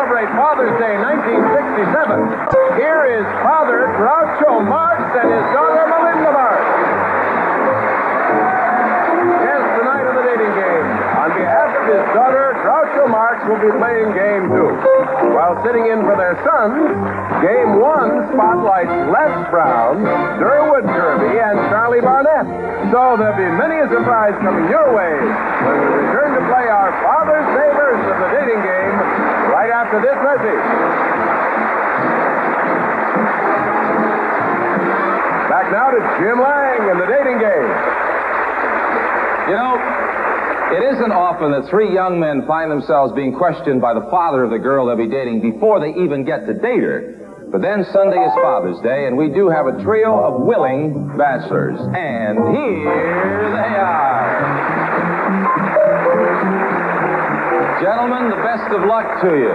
celebrate Father's Day 1967. Here is Father Groucho Marx and his daughter Melinda Marx. Yes, tonight in the dating game, on behalf of his daughter, Groucho Marx will be playing Game 2. While sitting in for their son, Game 1 spotlights Les Brown, Durwood Kirby, and Charlie Barnett. So there'll be many a surprise coming your way when we return to play our Father's Day version of the dating game right after this message. Back now to Jim Lang and the dating game. You know, it isn't often that three young men find themselves being questioned by the father of the girl they'll be dating before they even get to date her. But then Sunday is Father's Day, and we do have a trio of willing bachelors. And here they are. Gentlemen, the best of luck to you.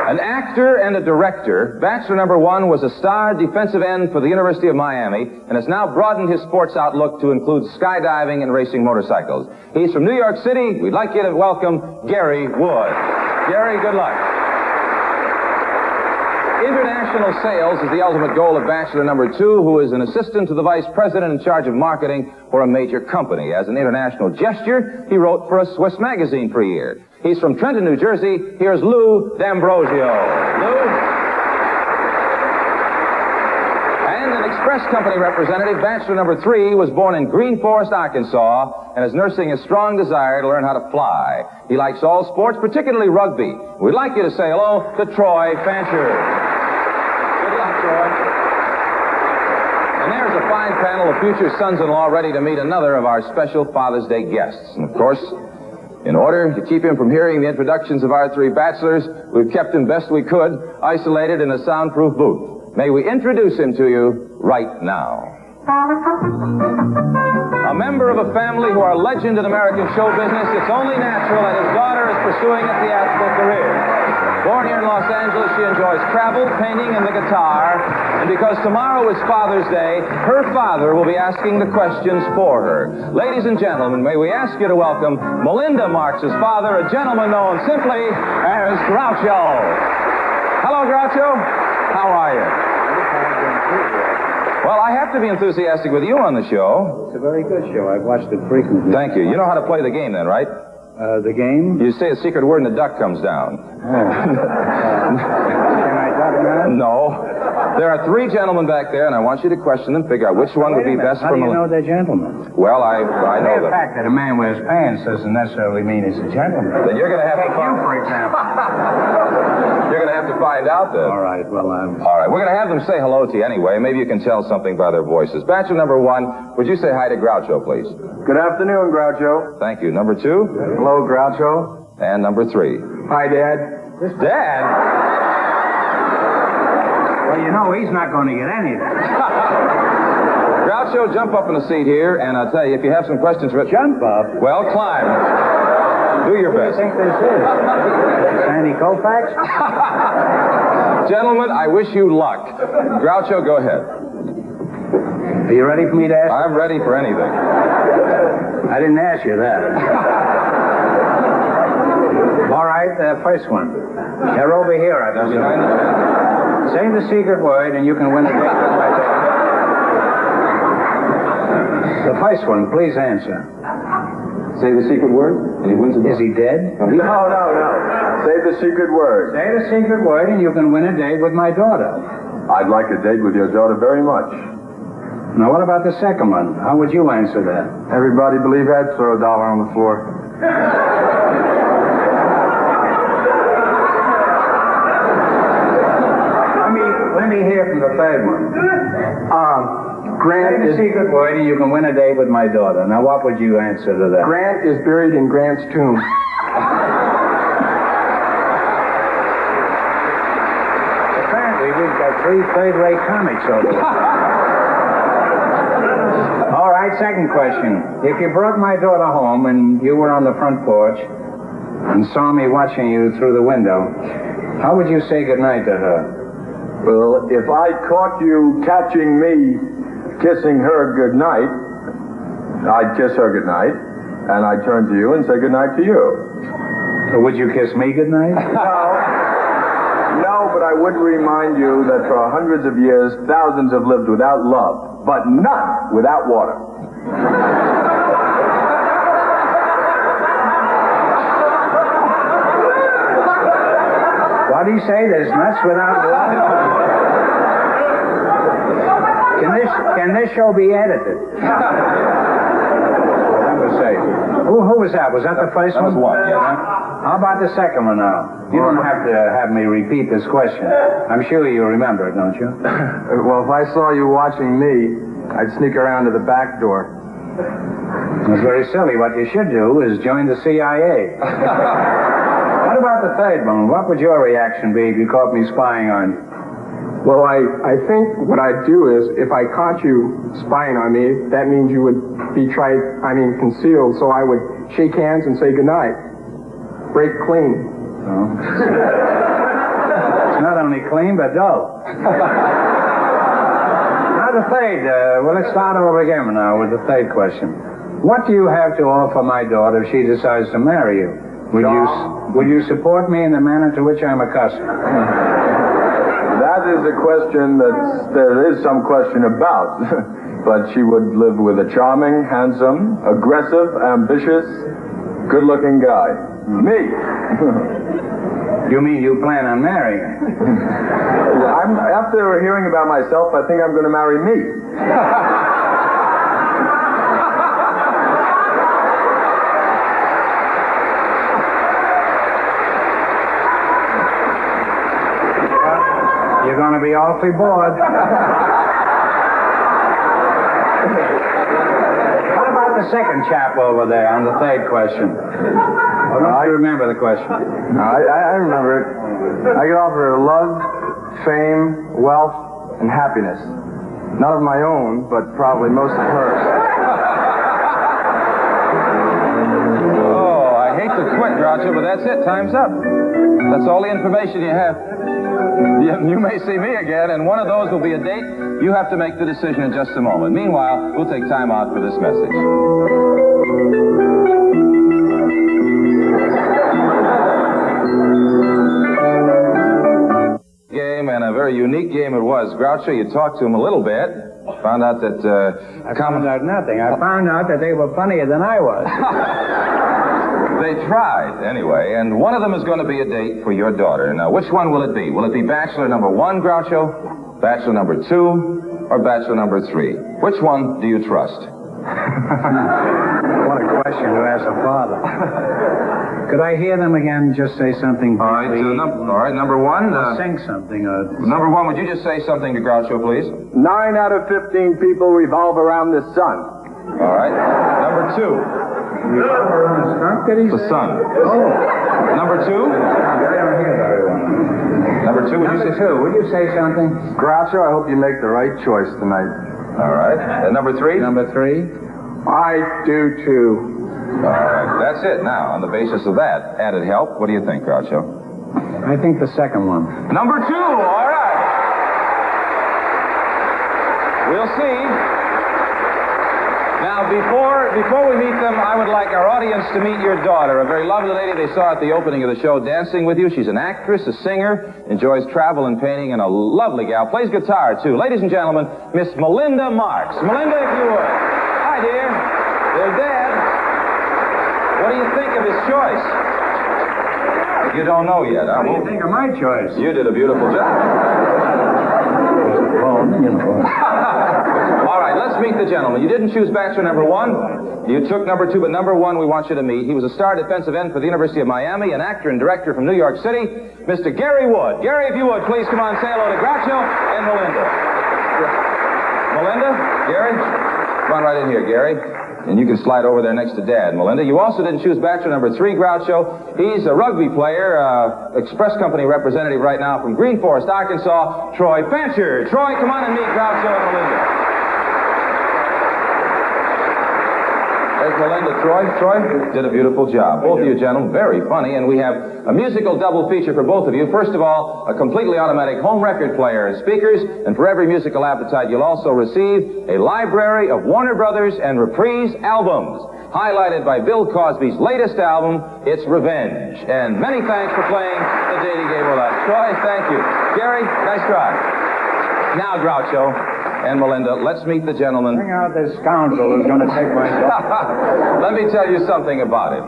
An actor and a director, bachelor number one was a star defensive end for the University of Miami and has now broadened his sports outlook to include skydiving and racing motorcycles. He's from New York City. We'd like you to welcome Gary Wood. Gary, good luck. International sales is the ultimate goal of bachelor number two, who is an assistant to the vice president in charge of marketing for a major company. As an international gesture, he wrote for a Swiss magazine for a year. He's from Trenton, New Jersey. Here's Lou D'Ambrosio. Lou? And an express company representative, bachelor number three, was born in Green Forest, Arkansas, and is nursing a strong desire to learn how to fly. He likes all sports, particularly rugby. We'd like you to say hello to Troy Fancher. Good luck, Troy. And there's a fine panel of future sons-in-law ready to meet another of our special Father's Day guests. And of course, in order to keep him from hearing the introductions of our three bachelors, we've kept him best we could, isolated in a soundproof booth. May we introduce him to you right now. A member of a family who are legend in American show business, it's only natural that his daughter is pursuing a theatrical career. Born here in Los Angeles, she enjoys travel, painting, and the guitar. And because tomorrow is Father's Day, her father will be asking the questions for her. Ladies and gentlemen, may we ask you to welcome Melinda Marx's father, a gentleman known simply as Groucho. Hello, Groucho. How are you? Well, I have to be enthusiastic with you on the show. It's a very good show. I've watched it frequently. Thank you. You know how to play the game then, right? The game? You say a secret word and the duck comes down. Oh. Can I duck that? No. There are three gentlemen back there, and I want you to question them, figure out which one would be best How for do you know Melinda. they're gentlemen? Well, I know The them. fact that a man wears pants doesn't necessarily mean he's a gentleman. Then you're going to have to Take you, for example. You're going to have to find out then. All right, well, All right, we're going to have them say hello to you anyway. Maybe you can tell something by their voices. Bachelor number one, would you say hi to Groucho, please? Good afternoon, Groucho. Thank you. Number two? Hello, Groucho. And number three? Hi, Dad. Dad? well, you know, he's not going to get anything. Groucho, jump up in the seat here, and I'll tell you, if you have some questions for... Jump up? Well, climb. Do your Who do you best. think this is? Sandy Koufax? Gentlemen, I wish you luck. Groucho, go ahead. Are you ready for me to ask? I'm ready for anything. I didn't ask you that. All right, first one. They're over here, I Now, presume. behind the fence. Say the secret word, and you can win a date with my daughter. The first one, please answer. Say the secret word, and he wins a Is he dead? No. Say the secret word. Say the secret word, and you can win a date with my daughter. I'd like a date with your daughter very much. Now, what about the second one? How would you answer that? Everybody believe that? Throw a dollar on the floor. Let me hear from the third one. Grant Say the is secret word, and you can win a date with my daughter. Now, what would you answer to that? Grant is buried in Grant's tomb. Apparently, we've got three third-rate comics over here. All right, second question. If you brought my daughter home and you were on the front porch and saw me watching you through the window, how would you say goodnight to her? Well, if I caught you catching me kissing her goodnight, I'd kiss her goodnight, and I'd turn to you and say goodnight to you. So would you kiss me goodnight? No. I would remind you that for hundreds of years, thousands have lived without love, but none without water. What do you say? There's nuts without water? Can this show be edited? Who was that? Was that the first one? That was one, yes. How about the second one now? You don't have to have me repeat this question. I'm sure you remember it, don't you? Well, if I saw you watching me, I'd sneak around to the back door. That's very silly. What you should do is join the CIA. What about the third one? What would your reaction be if you caught me spying on you? Well, I think what I'd do is, if I caught you spying on me, that means you would be concealed, so I would shake hands and say goodnight. Break clean. Oh. It's not only clean, but dull. Now the third, well, let's start over again now with the third question. What do you have to offer my daughter if she decides to marry you? Would you support me in the manner to which I'm accustomed? That is a question there is some question about. But she would live with a charming, handsome, aggressive, ambitious, good-looking guy. Me. You mean you plan on marrying her? After hearing about myself, I think I'm going to marry me. You're going to be awfully bored. What about the second chap over there on the third question? Oh, don't you remember the question? I remember it. I could offer her love, fame, wealth, and happiness. None of my own, but probably most of hers. Oh, I hate to quit, Groucho, but that's it. Time's up. That's all the information you have. You may see me again, and one of those will be a date. You have to make the decision in just a moment. Meanwhile, we'll take time out for this message. Game, and a very unique game it was. Groucho, you talked to him a little bit. Found out that... I found out nothing. I found out that they were funnier than I was. They tried, anyway, and one of them is going to be a date for your daughter. Now, which one will it be? Will it be bachelor number 1, Groucho, bachelor number 2, or bachelor number 3? Which one do you trust? What a question to ask a father. Could I hear them again just say something All right, number 1. Sing something. Number 1, would you just say something to Groucho, please? 9 out of 15 people revolve around the sun. All right. Number 2. The sun. Oh. Number 2? I don't hear very well. Number 2, would you say... Would you say something? Groucho, I hope you make the right choice tonight. All right. And number 3? Number 3? I do too. All right. That's it. Now, on the basis of that added help, what do you think, Groucho? I think the second one. Number 2. All right. We'll see. Now, before we meet them, I would like our audience to meet your daughter, a very lovely lady they saw at the opening of the show dancing with you. She's an actress, a singer, enjoys travel and painting, and a lovely gal. Plays guitar, too. Ladies and gentlemen, Miss Melinda Marx. Melinda, if you would. Hi, dear. There's Dad. What do you think of his choice? You don't know yet, huh? What do you think of my choice? You did a beautiful job. All right, let's meet the gentleman. You didn't choose bachelor number 1. You took number 2, but number 1 we want you to meet. He was a star defensive end for the University of Miami, an actor and director from New York City, Mr. Gary Wood. Gary, if you would, please come on, say hello to Groucho and Melinda. Melinda? Gary? Come on right in here, Gary. And you can slide over there next to Dad, Melinda. You also didn't choose bachelor number 3, Groucho. He's a rugby player, express company representative right now from Green Forest, Arkansas, Troy Fancher. Troy, come on and meet Groucho and Melinda. There's Melinda. Troy did a beautiful job. Both of you gentlemen, very funny. And we have a musical double feature for both of you. First of all, a completely automatic home record player and speakers. And for every musical appetite, you'll also receive a library of Warner Brothers and Reprise albums, highlighted by Bill Cosby's latest album, It's Revenge. And many thanks for playing the date he gave with us. Troy, thank you. Gary, nice try. Now, Groucho and Melinda, let's meet the gentleman. Bring out this scoundrel who's going to take my daughter. Let me tell you something about him.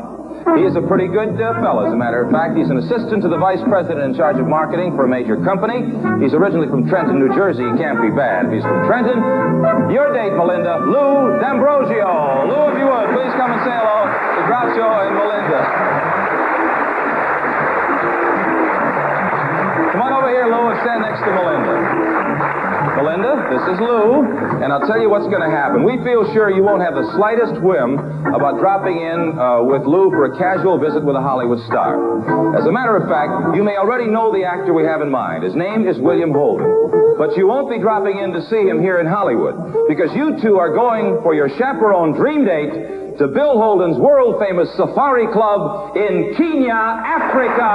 He is a pretty good fellow. As a matter of fact, he's an assistant to the vice president in charge of marketing for a major company. He's originally from Trenton, New Jersey. He can't be bad. If he's from Trenton, your date, Melinda, Lou D'Ambrosio. Lou, if you would, please come and say hello to Groucho and Melinda. Come on over here, Lou, and stand next to Melinda. Melinda, this is Lou, and I'll tell you what's going to happen. We feel sure you won't have the slightest whim about dropping in with Lou for a casual visit with a Hollywood star. As a matter of fact, you may already know the actor we have in mind. His name is William Holden. But you won't be dropping in to see him here in Hollywood, because you two are going for your chaperone dream date to Bill Holden's world-famous safari club in Kenya, Africa.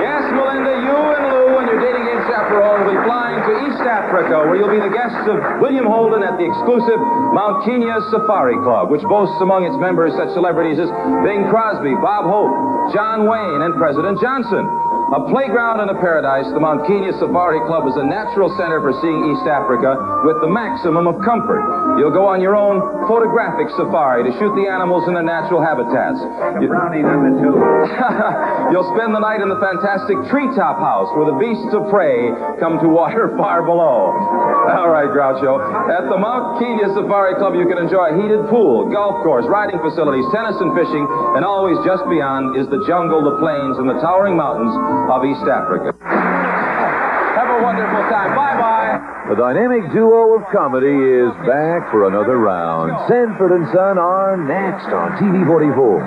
Yes, Melinda, you and Lou and your dating game chaperone will be flying to East Africa, where you'll be the guests of William Holden at the exclusive Mount Kenya Safari Club, which boasts among its members such celebrities as Bing Crosby, Bob Hope, John Wayne, and President Johnson. A playground and a paradise, the Mount Kenya Safari Club is a natural center for seeing East Africa with the maximum of comfort. You'll go on your own photographic safari to shoot the animals in their natural habitats. Brownie number 2. You'll spend the night in the fantastic treetop house where the beasts of prey come to water far below. All right, Groucho. At the Mount Kenya Safari Club, you can enjoy a heated pool, golf course, riding facilities, tennis and fishing, and always just beyond is the jungle, the plains, and the towering mountains of East Africa. Have a wonderful time. Bye-bye. The dynamic duo of comedy is back for another round. Sanford and Son are next on TV 44.